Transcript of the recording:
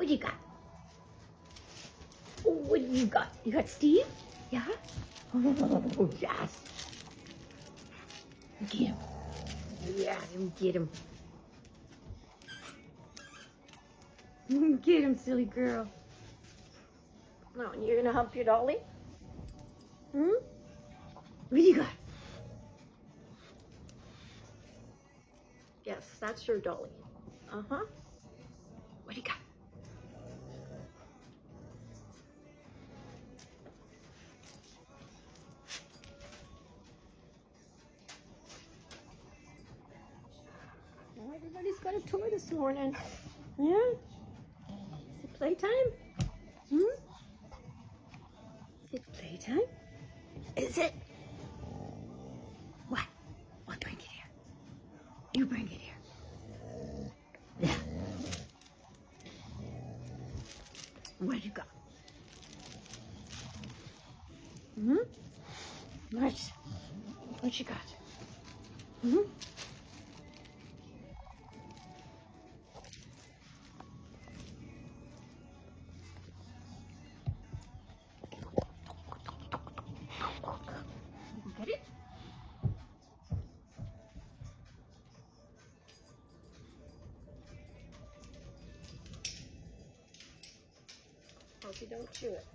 do you got? Oh, what do you got? You got Steve? Yeah? Oh, yes. Get him. Yeah, get him. Get him, silly girl. No, you're gonna hump your dolly? Hmm? What do you got? Yes, that's your dolly. Uh-huh. What do you got? Well, everybody's got a toy this morning. Yeah? Is it playtime? Hmm? Is it playtime? Is it? What? Well, bring it here. You bring it here. Yeah. What you got? Hmm? What you got? Hmm? Get it? Hope you don't chew it.